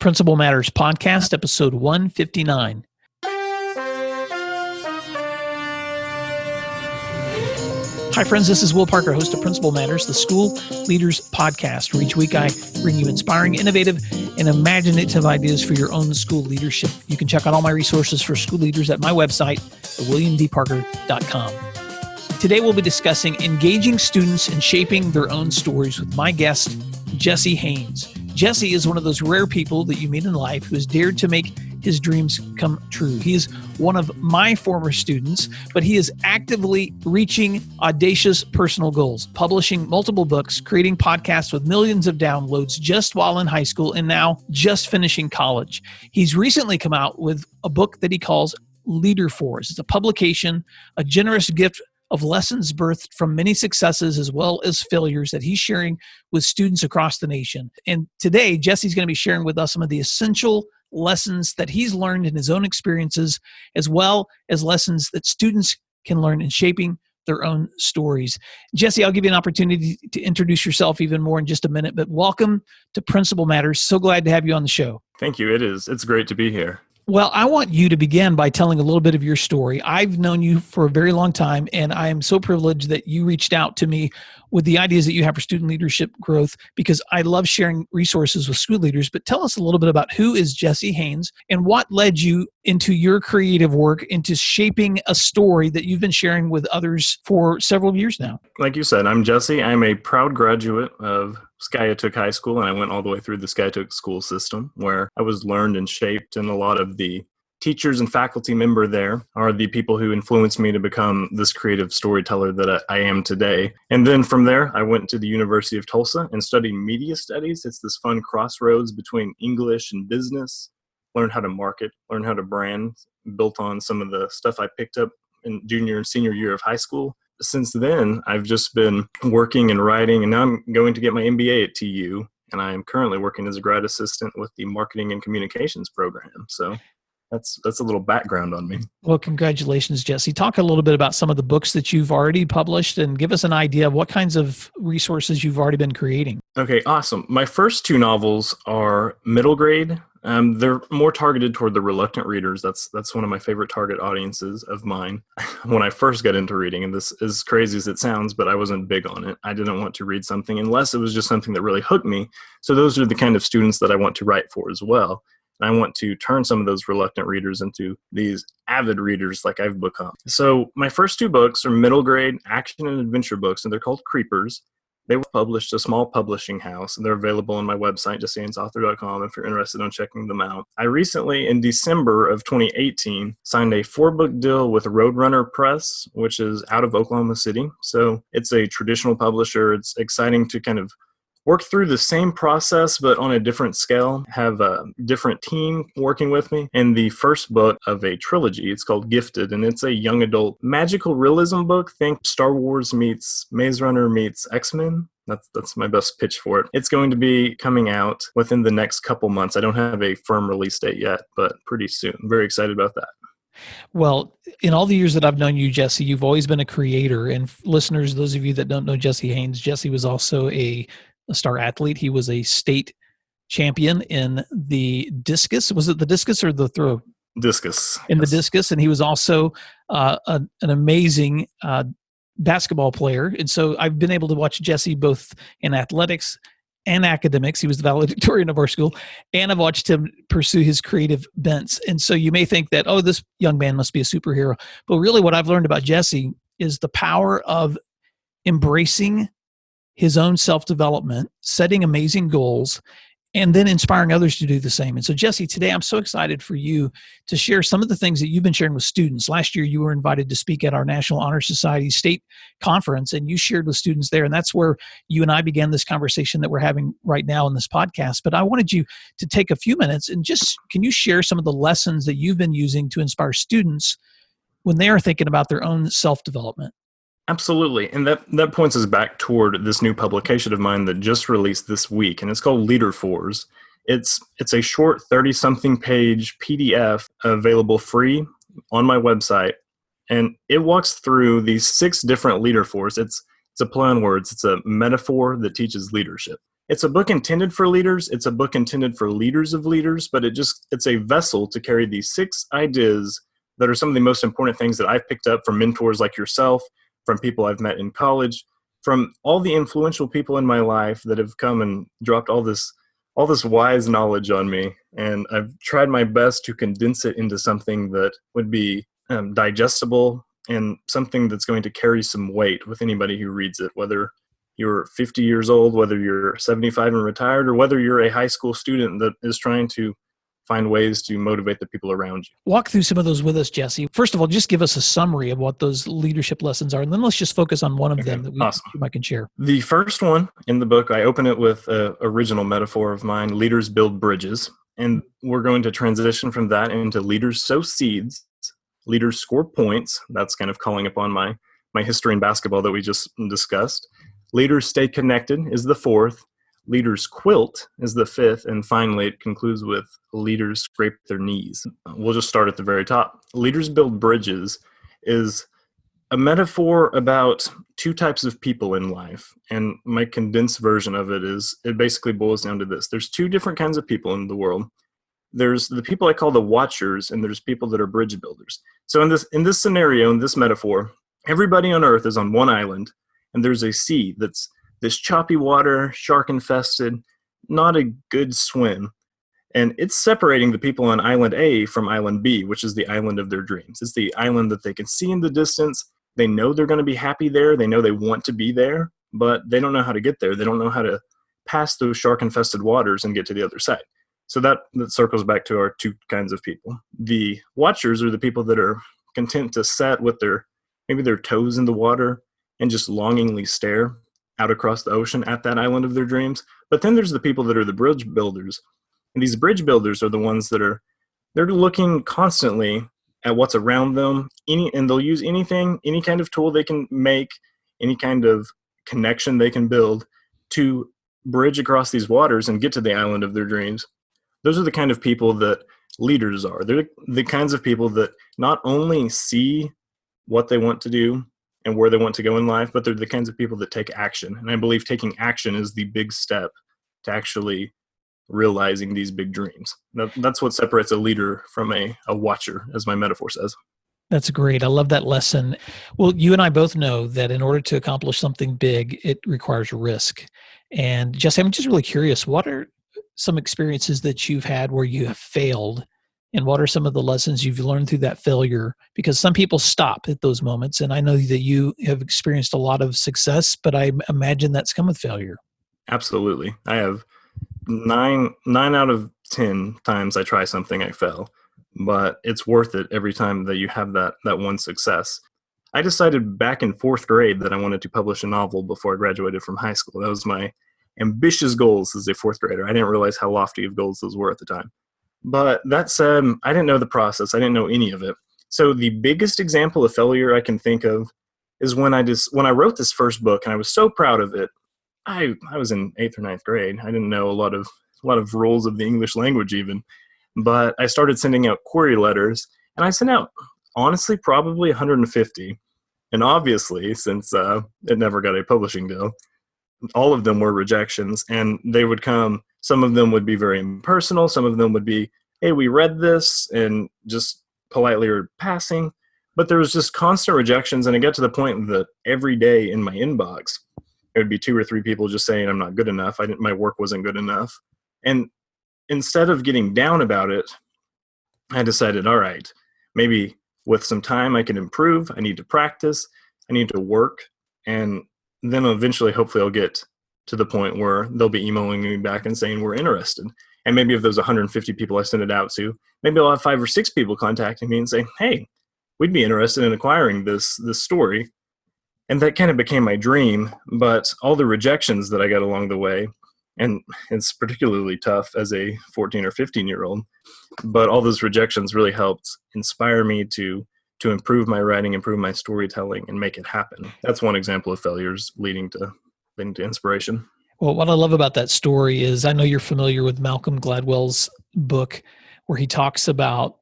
Principal Matters Podcast, episode 159. Hi, friends. This is Will Parker, host of Principal Matters, the School Leaders Podcast, where each week I bring you inspiring, innovative, and imaginative ideas for your own school leadership. You can check out all my resources for school leaders at my website, williamdparker.com. Today, we'll be discussing engaging students and shaping their own stories with my guest, Jesse Haynes. Jesse is one of those rare people that you meet in life who has dared to make his dreams come true. He is one of my former students, but he is actively reaching audacious personal goals, publishing multiple books, creating podcasts with millions of downloads just while in high school, and now just finishing college. He's recently come out with a book that he calls Leader Force. It's a publication, a generous gift of lessons birthed from many successes as well as failures that he's sharing with students across the nation. And today, Jesse's going to be sharing with us some of the essential lessons that he's learned in his own experiences, as well as lessons that students can learn in shaping their own stories. Jesse, I'll give you an opportunity to introduce yourself even more in just a minute, but welcome to Principal Matters. So glad to have you on the show. Thank you. It's great to be here. Well, I want you to begin by telling a little bit of your story. I've known you for a very long time, and I am so privileged that you reached out to me with the ideas that you have for student leadership growth, because I love sharing resources with school leaders. But tell us a little bit about who is Jesse Haynes and what led you into your creative work, into shaping a story that you've been sharing with others for several years now. Like you said, I'm Jesse. I'm a proud graduate of Skiatook High School, and I went all the way through the Skiatook school system, where I was learned and shaped, and a lot of the teachers and faculty member there are the people who influenced me to become this creative storyteller that I am today. And then from there, I went to the University of Tulsa and studied media studies. It's this fun crossroads between English and business. Learned how to market, learned how to brand, built on some of the stuff I picked up in junior and senior year of high school. Since then, I've just been working and writing, and now I'm going to get my MBA at TU, and I am currently working as a grad assistant with the Marketing and Communications program. So that's a little background on me. Well, congratulations, Jesse. Talk a little bit about some of the books that you've already published and give us an idea of what kinds of resources you've already been creating. Okay, awesome. My first two novels are middle grade. They're more targeted toward the reluctant readers. That's one of my favorite target audiences of mine. When I first got into reading, and this is crazy as it sounds, but I wasn't big on it. I didn't want to read something unless it was just something that really hooked me. So those are the kind of students that I want to write for as well. And I want to turn some of those reluctant readers into these avid readers like I've become. So my first two books are middle grade action and adventure books, and they're called Creepers. They were published a small publishing house, and they're available on my website, justhanesauthor.com, if you're interested in checking them out. I recently, in December of 2018, signed a 4-book deal with Roadrunner Press, which is out of Oklahoma City. So it's a traditional publisher. It's exciting to kind of work through the same process, but on a different scale, have a different team working with me. And the first book of a trilogy, it's called Gifted, and it's a young adult magical realism book. Think Star Wars meets Maze Runner meets X-Men. That's my best pitch for it. It's going to be coming out within the next couple months. I don't have a firm release date yet, but pretty soon. I'm very excited about that. Well, in all the years that I've known you, Jesse, you've always been a creator. And listeners, those of you that don't know Jesse Haynes, Jesse was also a star athlete. He was a state champion in the discus. Was it the discus or the throw? Discus. In the discus. And he was also an amazing basketball player. And so I've been able to watch Jesse both in athletics and academics. He was the valedictorian of our school. And I've watched him pursue his creative bents. And so you may think that, oh, this young man must be a superhero. But really what I've learned about Jesse is the power of embracing his own self-development, setting amazing goals, and then inspiring others to do the same. And so, Jesse, today I'm so excited for you to share some of the things that you've been sharing with students. Last year, you were invited to speak at our National Honor Society state conference, and you shared with students there. And that's where you and I began this conversation that we're having right now in this podcast. But I wanted you to take a few minutes and just, can you share some of the lessons that you've been using to inspire students when they are thinking about their own self-development? Absolutely. And that points us back toward this new publication of mine that just released this week, and it's called Leader Force. It's a short 30-something page PDF available free on my website, and it walks through these 6 different leader force. It's a play on words. It's a metaphor that teaches leadership. it's a book intended for leaders. It's a book intended for leaders of leaders, but it's a vessel to carry these 6 ideas that are some of the most important things that I've picked up from mentors like yourself, from people I've met in college, from all the influential people in my life that have come and dropped all this wise knowledge on me. And I've tried my best to condense it into something that would be digestible and something that's going to carry some weight with anybody who reads it, whether you're 50 years old, whether you're 75 and retired, or whether you're a high school student that is trying to find ways to motivate the people around you. Walk through some of those with us, Jesse. First of all, just give us a summary of what those leadership lessons are, and then let's just focus on one of them that you might can share. The first one in the book, I open it with an original metaphor of mine: leaders build bridges. And we're going to transition from that into leaders sow seeds, leaders score points. That's kind of calling upon my history in basketball that we just discussed. Leaders stay connected is the 4th. Leaders quilt is the 5th. And finally, it concludes with leaders scrape their knees. We'll just start at the very top. Leaders build bridges is a metaphor about 2 types of people in life. And my condensed version of it basically boils down to this. There's 2 different kinds of people in the world. There's the people I call the watchers, and there's people that are bridge builders. So in this scenario, in this metaphor, everybody on earth is on one island, and there's a sea that's this choppy water, shark infested, not a good swim. And it's separating the people on island A from island B, which is the island of their dreams. It's the island that they can see in the distance. They know they're going to be happy there. They know they want to be there, but they don't know how to get there. They don't know how to pass those shark infested waters and get to the other side. So that circles back to our 2 kinds of people. The watchers are the people that are content to sit with maybe their toes in the water and just longingly stare out across the ocean at that island of their dreams. But then there's the people that are the bridge builders. And these bridge builders are the ones they're looking constantly at what's around them, and they'll use anything, any kind of tool they can make, any kind of connection they can build to bridge across these waters and get to the island of their dreams. Those are the kind of people that leaders are. They're the kinds of people that not only see what they want to do and where they want to go in life, but they're the kinds of people that take action. And I believe taking action is the big step to actually realizing these big dreams. That's what separates a leader from a watcher, as my metaphor says. That's great. I love that lesson. Well, you and I both know that in order to accomplish something big, it requires risk. And Jesse, I'm just really curious, what are some experiences that you've had where you have failed? And what are some of the lessons you've learned through that failure? Because some people stop at those moments. And I know that you have experienced a lot of success, but I imagine that's come with failure. Absolutely. I have 9 out of 10 times I try something, I fail. But it's worth it every time that you have that one success. I decided back in 4th grade that I wanted to publish a novel before I graduated from high school. That was my ambitious goals as a 4th grader. I didn't realize how lofty of goals those were at the time. But that said, I didn't know the process. I didn't know any of it. So the biggest example of failure I can think of is when I wrote this first book, and I was so proud of it. I was in 8th or 9th grade. I didn't know a lot of rules of the English language even. But I started sending out query letters, and I sent out, honestly, probably 150. And obviously, since it never got a publishing deal, all of them were rejections. And they would come, some of them would be very impersonal. Some of them would be, hey, we read this, and just politely or passing. But there was just constant rejections. And it got to the point that every day in my inbox, it would be 2 or 3 people just saying I'm not good enough. My work wasn't good enough. And instead of getting down about it, I decided, all right, maybe with some time I can improve. I need to practice. I need to work. And then eventually, hopefully, I'll get to the point where they'll be emailing me back and saying we're interested. And maybe if those 150 people I send it out to, maybe I'll have 5 or 6 people contacting me and say, hey, we'd be interested in acquiring this story. And that kind of became my dream. But all the rejections that I got along the way, and it's particularly tough as a 14 or 15-year-old, but all those rejections really helped inspire me to improve my writing, improve my storytelling, and make it happen. That's one example of failures leading to inspiration. Well, what I love about that story is I know you're familiar with Malcolm Gladwell's book where he talks about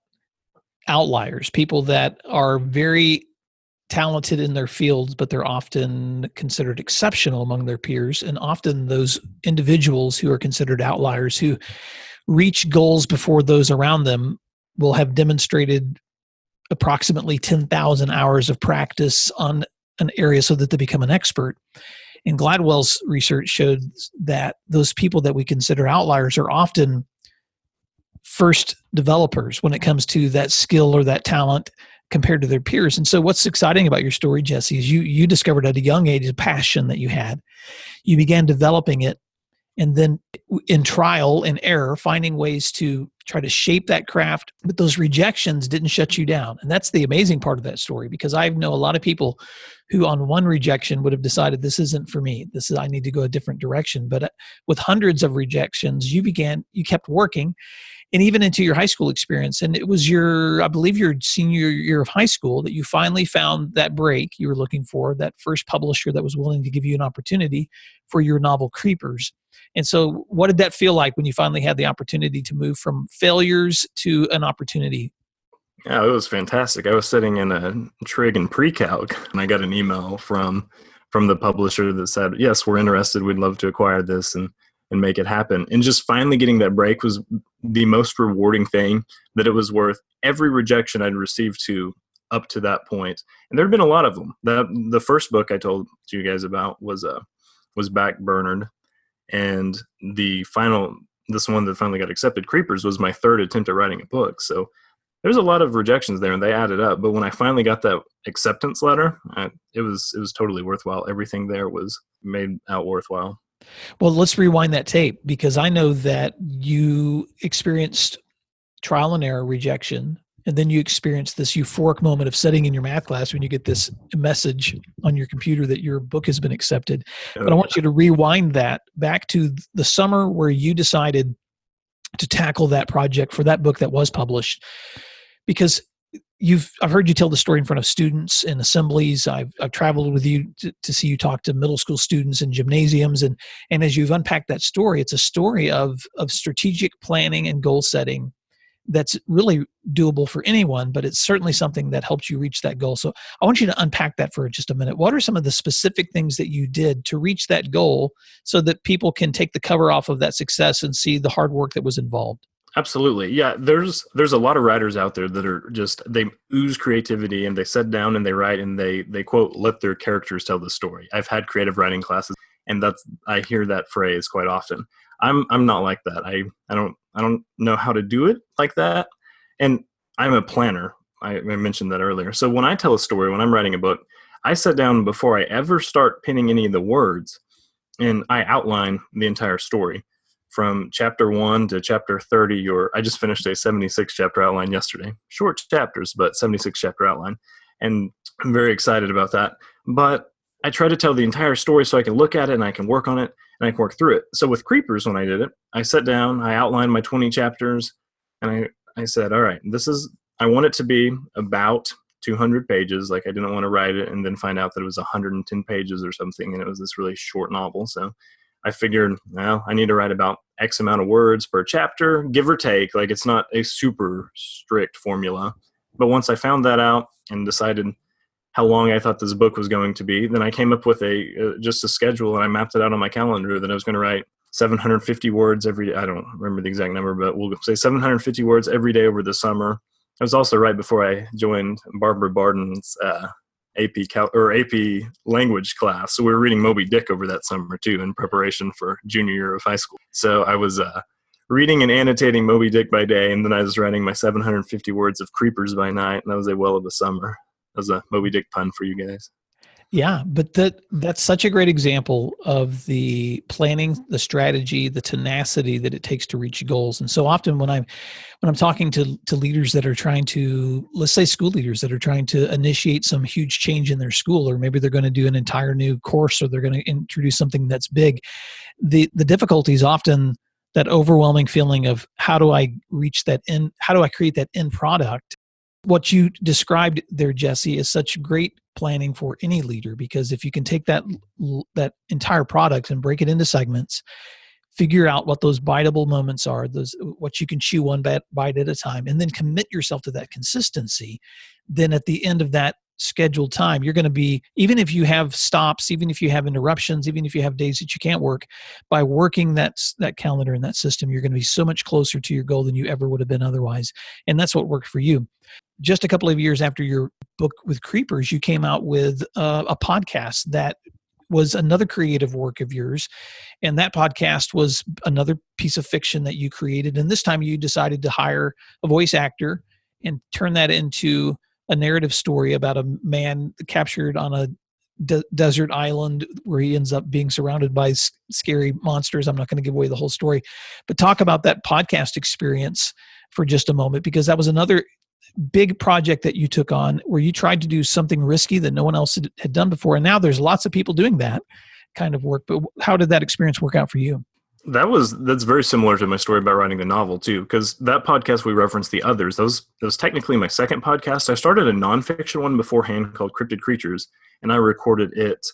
outliers, people that are very talented in their fields, but they're often considered exceptional among their peers. And often those individuals who are considered outliers, who reach goals before those around them, will have demonstrated approximately 10,000 hours of practice on an area so that they become an expert. And Gladwell's research showed that those people that we consider outliers are often first developers when it comes to that skill or that talent compared to their peers. And so what's exciting about your story, Jesse, is you discovered at a young age a passion that you had. You began developing it, and then in trial and error, finding ways to try to shape that craft. But those rejections didn't shut you down. And that's the amazing part of that story, because I know a lot of people who on one rejection would have decided, this isn't for me. I need to go a different direction. But with hundreds of rejections, you kept working, and even into your high school experience. And it was I believe your senior year of high school, that you finally found that break you were looking for, that first publisher that was willing to give you an opportunity for your novel Creepers. And so what did that feel like when you finally had the opportunity to move from failures to an opportunity? Yeah, it was fantastic. I was sitting in a trig and pre-calc, and I got an email from the publisher that said, yes, we're interested. We'd love to acquire this and make it happen. And just finally getting that break was the most rewarding thing, that it was worth every rejection I'd received up to that point. And there had been a lot of them. The first book I told you guys about was backburnered. And this one that finally got accepted, Creepers, was my third attempt at writing a book. So there's a lot of rejections there, and they added up. But when I finally got that acceptance letter, it was totally worthwhile. Everything there was made out worthwhile. Well, let's rewind that tape, because I know that you experienced trial and error, rejection, and then you experienced this euphoric moment of sitting in your math class when you get this message on your computer that your book has been accepted. But I want you to rewind that back to the summer where you decided to tackle that project for that book that was published. Because I've heard you tell the story in front of students in assemblies. I've traveled with you to see you talk to middle school students in gymnasiums, and as you've unpacked that story, it's a story of strategic planning and goal setting that's really doable for anyone, but it's certainly something that helped you reach that goal. So I want you to unpack that for just a minute. What are some of the specific things that you did to reach that goal so that people can take the cover off of that success and see the hard work that was involved? Absolutely. Yeah, there's a lot of writers out there that are they ooze creativity, and they sit down and they write, and they quote, let their characters tell the story. I've had creative writing classes, and I hear that phrase quite often. I'm not like that. I don't know how to do it like that. And I'm a planner. I mentioned that earlier. So when I tell a story, when I'm writing a book, I sit down before I ever start pinning any of the words, and I outline the entire story from chapter 1 to chapter 30. I just finished a 76 chapter outline yesterday. Short chapters, but 76 chapter outline. And I'm very excited about that. But I try to tell the entire story so I can look at it and I can work on it and I can work through it. So with Creepers, when I did it, I sat down, I outlined my 20 chapters, and I said, all right, I want it to be about 200 pages. Like, I didn't want to write it and then find out that it was 110 pages or something, and it was this really short novel. So I figured, well, I need to write about X amount of words per chapter, give or take. Like, it's not a super strict formula. But once I found that out and decided how long I thought this book was going to be, then I came up with just a schedule, and I mapped it out on my calendar that I was going to write 750 words I don't remember the exact number, but we'll say 750 words every day over the summer. It was also right before I joined Barbara Barden's AP language class. So we were reading Moby Dick over that summer too, in preparation for junior year of high school. So I was reading and annotating Moby Dick by day, and then I was writing my 750 words of Creepers by night, and that was a well of a summer. That was a Moby Dick pun for you guys. Yeah, but that's such a great example of the planning, the strategy, the tenacity that it takes to reach goals. And so often when I'm talking to leaders that are trying to, let's say school leaders that are trying to initiate some huge change in their school, or maybe they're going to do an entire new course, or they're going to introduce something that's big, the difficulty is often that overwhelming feeling of how do I reach that end? How do I create that end product? What you described there, Jesse, is such great planning for any leader, because if you can take that entire product and break it into segments, figure out what those biteable moments are, what you can chew one bite at a time, and then commit yourself to that consistency, then at the end of that scheduled time, you're going to be, even if you have stops, even if you have interruptions, even if you have days that you can't work, by working that calendar and that system, you're going to be so much closer to your goal than you ever would have been otherwise. And that's what worked for you. Just a couple of years after your book with Creepers, you came out with a podcast that was another creative work of yours. And that podcast was another piece of fiction that you created. And this time you decided to hire a voice actor and turn that into a narrative story about a man captured on a desert island where he ends up being surrounded by scary monsters. I'm not going to give away the whole story, but talk about that podcast experience for just a moment, because that was another big project that you took on where you tried to do something risky that no one else had done before. And now there's lots of people doing that kind of work. But how did that experience work out for you? That's very similar to my story about writing the novel too, because that podcast we referenced the others. That was technically my second podcast. I started a nonfiction one beforehand called Cryptid Creatures, and I recorded it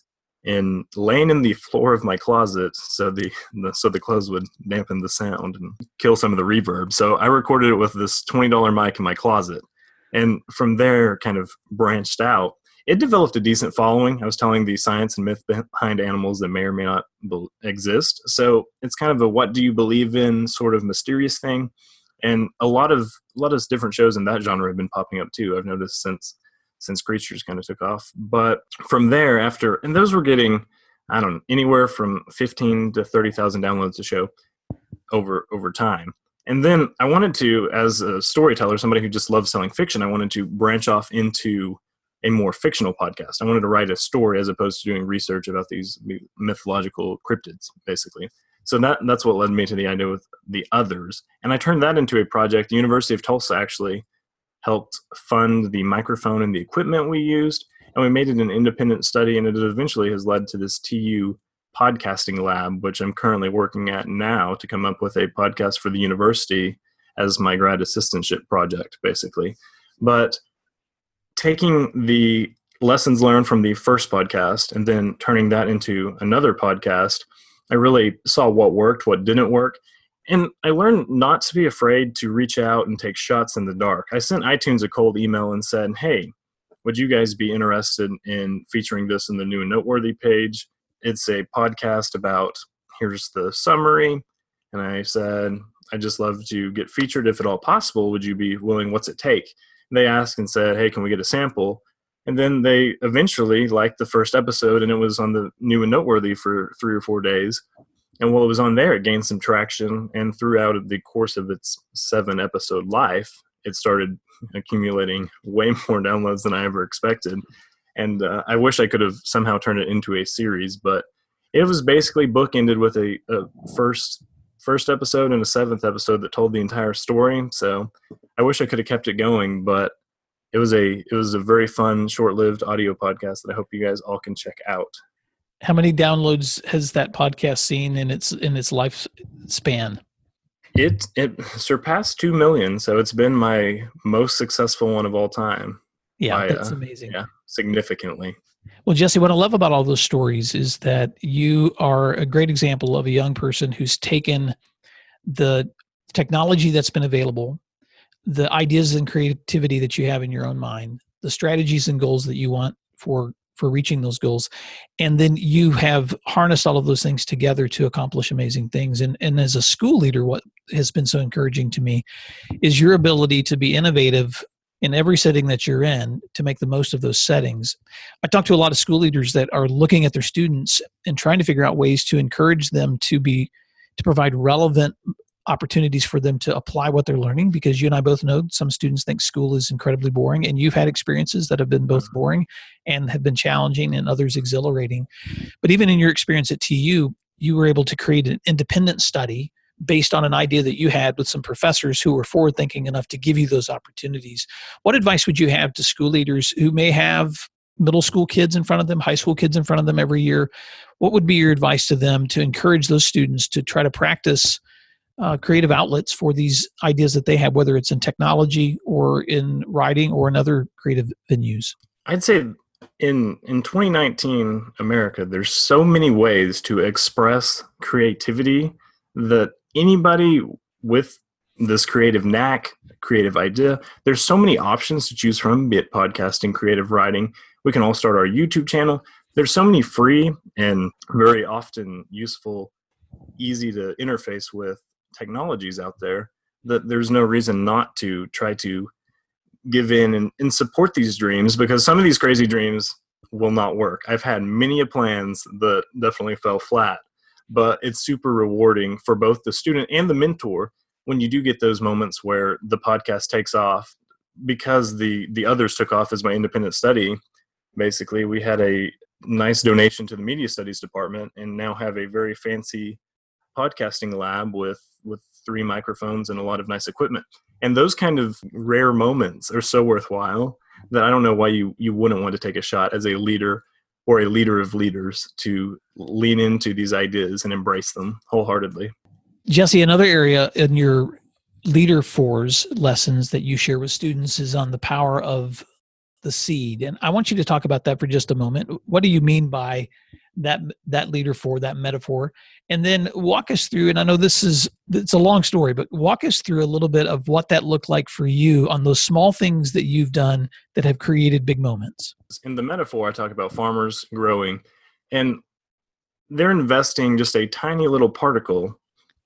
laying in the floor of my closet, so the clothes would dampen the sound and kill some of the reverb. So I recorded it with this $20 mic in my closet, and from there kind of branched out. It developed a decent following. I was telling the science and myth behind animals that may or may not exist. So it's kind of a what do you believe in sort of mysterious thing. And a lot of different shows in that genre have been popping up too, I've noticed since Creatures kind of took off. But from there, and those were getting, I don't know, anywhere from 15 to 30,000 downloads a show over time. And then I wanted to, as a storyteller, somebody who just loves telling fiction, I wanted to branch off into a more fictional podcast. I wanted to write a story as opposed to doing research about these mythological cryptids, basically. So that's what led me to the idea with the others. And I turned that into a project. The University of Tulsa actually helped fund the microphone and the equipment we used, and we made it an independent study, and it eventually has led to this TU podcasting lab, which I'm currently working at now to come up with a podcast for the university as my grad assistantship project, basically. But taking the lessons learned from the first podcast and then turning that into another podcast, I really saw what worked, what didn't work. And I learned not to be afraid to reach out and take shots in the dark. I sent iTunes a cold email and said, hey, would you guys be interested in featuring this in the New and Noteworthy page? It's a podcast about, here's the summary. And I said, I'd just love to get featured if at all possible. Would you be willing? What's it take? They asked and said, hey, can we get a sample? And then they eventually liked the first episode, and it was on the New and Noteworthy for 3 or 4 days. And while it was on there, it gained some traction. And throughout the course of its 7-episode life, it started accumulating way more downloads than I ever expected. And I wish I could have somehow turned it into a series, but it was basically bookended with a first episode and a 7th episode that told the entire story. So I wish I could have kept it going, but it was a very fun, short-lived audio podcast that I hope you guys all can check out. How many downloads has that podcast seen in its lifespan? It surpassed 2 million, so it's been my most successful one of all time. Yeah, that's amazing. Yeah, significantly. Well, Jesse, what I love about all those stories is that you are a great example of a young person who's taken the technology that's been available, the ideas and creativity that you have in your own mind, the strategies and goals that you want for reaching those goals, and then you have harnessed all of those things together to accomplish amazing things. And as a school leader, what has been so encouraging to me is your ability to be innovative in every setting that you're in to make the most of those settings. I talk to a lot of school leaders that are looking at their students and trying to figure out ways to encourage them to provide relevant opportunities for them to apply what they're learning, because you and I both know some students think school is incredibly boring, and you've had experiences that have been both boring and have been challenging and others exhilarating. But even in your experience at TU, you were able to create an independent study based on an idea that you had with some professors who were forward-thinking enough to give you those opportunities. What advice would you have to school leaders who may have middle school kids in front of them, high school kids in front of them every year? What would be your advice to them to encourage those students to try to practice creative outlets for these ideas that they have, whether it's in technology or in writing or in other creative venues? I'd say in 2019 America, there's so many ways to express creativity that anybody with this creative knack, creative idea. There's so many options to choose from, be it podcasting, creative writing. We can all start our YouTube channel. There's so many free and very often useful, easy to interface with technologies out there that there's no reason not to try to give in and support these dreams, because some of these crazy dreams will not work. I've had many plans that definitely fell flat, but it's super rewarding for both the student and the mentor when you do get those moments where the podcast takes off. Because the others took off as my independent study, basically we had a nice donation to the media studies department and now have a very fancy podcasting lab with 3 microphones and a lot of nice equipment. And those kind of rare moments are so worthwhile that I don't know why you wouldn't want to take a shot as a leader or a leader of leaders to lean into these ideas and embrace them wholeheartedly. Jesse, another area in your Leader Fours lessons that you share with students is on the power of the seed. And I want you to talk about that for just a moment. What do you mean by that Leader Four, that metaphor? And then walk us through, and I know it's a long story, but walk us through a little bit of what that looked like for you on those small things that you've done that have created big moments. In the metaphor, I talk about farmers growing, and they're investing just a tiny little particle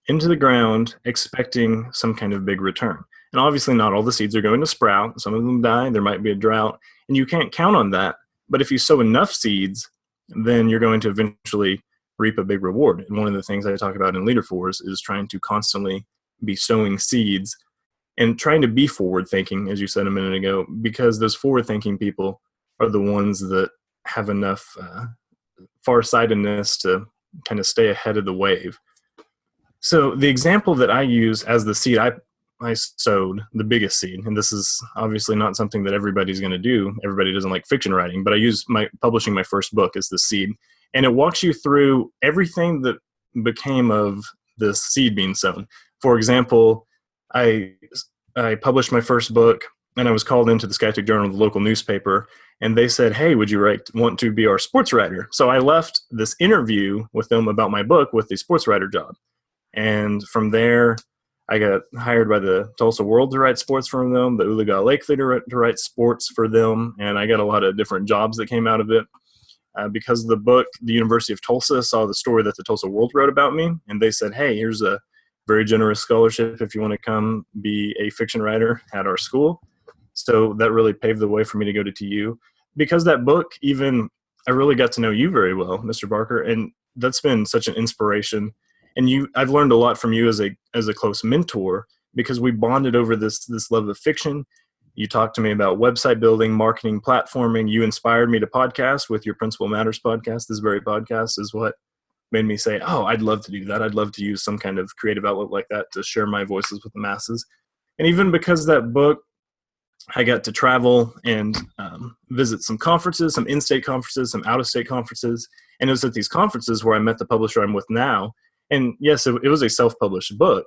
into the ground, expecting some kind of big return. And obviously not all the seeds are going to sprout. Some of them die. There might be a drought, and you can't count on that. But if you sow enough seeds, then you're going to eventually reap a big reward. And one of the things I talk about in Leader Fours is trying to constantly be sowing seeds and trying to be forward thinking, as you said a minute ago, because those forward thinking people are the ones that have enough farsightedness to kind of stay ahead of the wave. So the example that I use as the seed, I sowed the biggest seed, and this is obviously not something that everybody's going to do. Everybody doesn't like fiction writing, but I use publishing my first book as the seed, and it walks you through everything that became of this seed being sown. For example, I published my first book, and I was called into the Skytech Journal, the local newspaper, and they said, "Hey, would you want to be our sports writer?" So I left this interview with them about my book with the sports writer job, and from there, I got hired by the Tulsa World to write sports for them, the Ulaga Lake Theater to write sports for them, and I got a lot of different jobs that came out of it. Because of the book, the University of Tulsa saw the story that the Tulsa World wrote about me, and they said, "Hey, here's a very generous scholarship if you want to come be a fiction writer at our school." So that really paved the way for me to go to TU. Because that book, I really got to know you very well, Mr. Barker, and that's been such an inspiration. And I've learned a lot from you as a close mentor, because we bonded over this love of fiction. You talked to me about website building, marketing, platforming. You inspired me to podcast with your Principal Matters podcast. This very podcast is what made me say, "Oh, I'd love to do that. I'd love to use some kind of creative outlet like that to share my voices with the masses." And even because of that book, I got to travel and visit some conferences, some in-state conferences, some out-of-state conferences. And it was at these conferences where I met the publisher I'm with now. And yes, it was a self-published book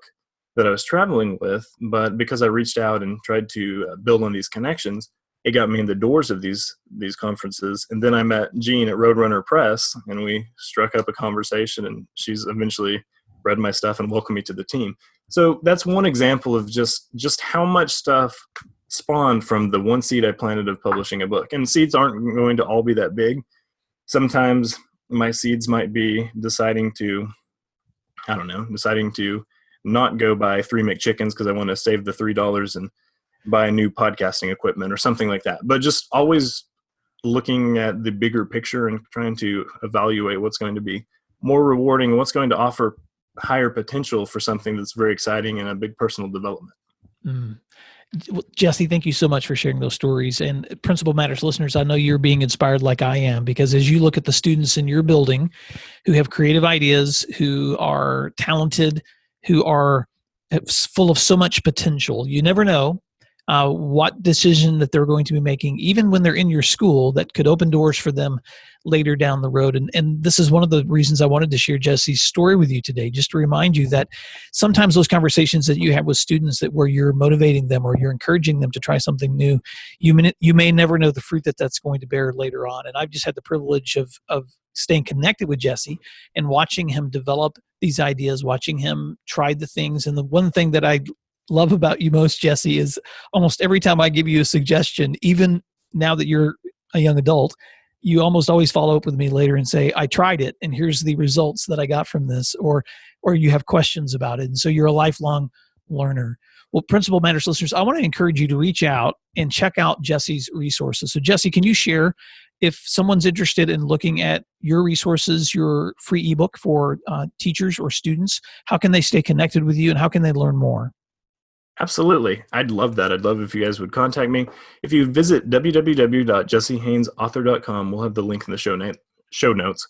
that I was traveling with, but because I reached out and tried to build on these connections, it got me in the doors of these conferences. And then I met Jean at Roadrunner Press, and we struck up a conversation, and she's eventually read my stuff and welcomed me to the team. So that's one example of just how much stuff spawned from the one seed I planted of publishing a book. And seeds aren't going to all be that big. Sometimes my seeds might be deciding to not go buy 3 McChickens because I want to save the $3 and buy new podcasting equipment or something like that. But just always looking at the bigger picture and trying to evaluate what's going to be more rewarding and what's going to offer higher potential for something that's very exciting and a big personal development. Mm. Well, Jesse, thank you so much for sharing those stories. And Principal Matters listeners, I know you're being inspired like I am, because as you look at the students in your building who have creative ideas, who are talented, who are full of so much potential, you never know what decision that they're going to be making, even when they're in your school, that could open doors for them later down the road. And this is one of the reasons I wanted to share Jesse's story with you today, just to remind you that sometimes those conversations that you have with students where you're motivating them or you're encouraging them to try something new, you may never know the fruit that's going to bear later on. And I've just had the privilege of staying connected with Jesse and watching him develop these ideas, watching him try the things. And the one thing that I love about you most, Jesse, is almost every time I give you a suggestion, even now that you're a young adult, you almost always follow up with me later and say, I tried it and here's the results that I got from this, or you have questions about it. And so you're a lifelong learner. Well, Principal Matters listeners, I want to encourage you to reach out and check out Jesse's resources. So Jesse, can you share, if someone's interested in looking at your resources, your free ebook for teachers or students, how can they stay connected with you and how can they learn more? Absolutely. I'd love that. I'd love if you guys would contact me. If you visit www.jessehaynesauthor.com, we'll have the link in the show notes.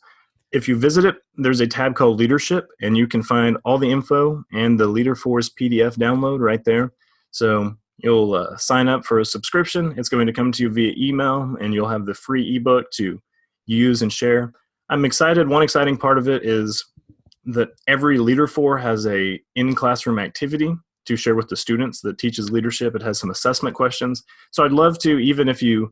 If you visit it, there's a tab called Leadership, and you can find all the info and the Leader Force PDF download right there. So you'll sign up for a subscription. It's going to come to you via email, and you'll have the free ebook to use and share. I'm excited. One exciting part of it is that every Leader 4 has a in-classroom activity to share with the students that teaches leadership. It has some assessment questions. So I'd love to, even if you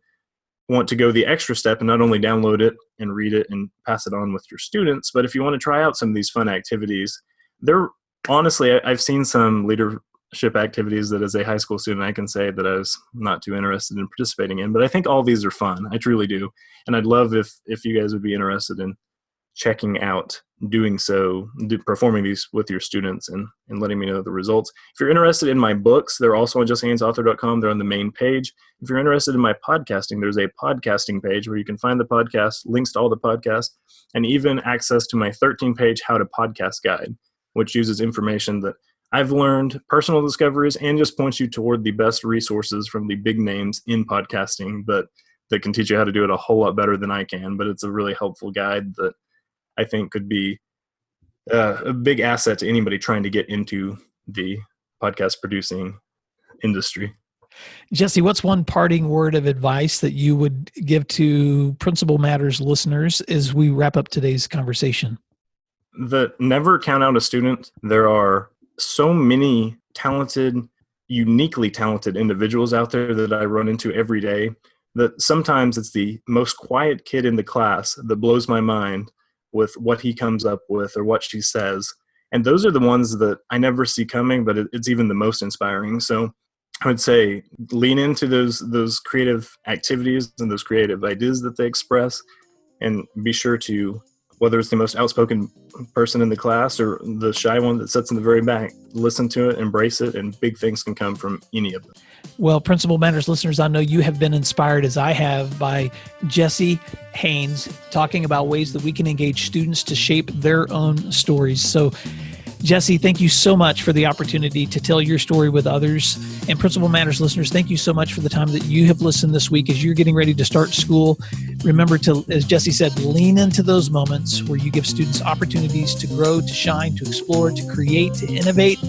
want to go the extra step and not only download it and read it and pass it on with your students, but if you want to try out some of these fun activities, honestly, I've seen some leadership activities that as a high school student, I can say that I was not too interested in participating in, but I think all these are fun. I truly do. And I'd love if you guys would be interested in checking out doing so, performing these with your students and letting me know the results. If you're interested in my books, they're also on jessehaynesauthor.com. They're on the main page. If you're interested in my podcasting, there's a podcasting page where you can find the podcast, links to all the podcasts, and even access to my 13-page How to Podcast guide, which uses information that I've learned, personal discoveries, and just points you toward the best resources from the big names in podcasting that can teach you how to do it a whole lot better than I can. But it's a really helpful guide that I think could be a big asset to anybody trying to get into the podcast producing industry. Jesse, what's one parting word of advice that you would give to Principal Matters listeners as we wrap up today's conversation? Never count out a student. There are so many talented, uniquely talented individuals out there that I run into every day that sometimes it's the most quiet kid in the class that blows my mind with what he comes up with or what she says. And those are the ones that I never see coming, but it's even the most inspiring. So I would say lean into those creative activities and those creative ideas that they express, and be sure to, whether it's the most outspoken person in the class or the shy one that sits in the very back, listen to it, embrace it, and big things can come from any of them. Well, Principal Matters listeners, I know you have been inspired, as I have, by Jesse Haynes talking about ways that we can engage students to shape their own stories. So, Jesse, thank you so much for the opportunity to tell your story with others. And Principal Matters listeners, thank you so much for the time that you have listened this week as you're getting ready to start school. Remember to, as Jesse said, lean into those moments where you give students opportunities to grow, to shine, to explore, to create, to innovate,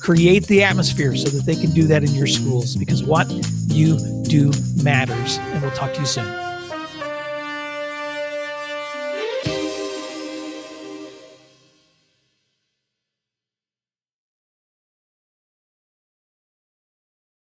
create the atmosphere so that they can do that in your schools, because what you do matters. And we'll talk to you soon.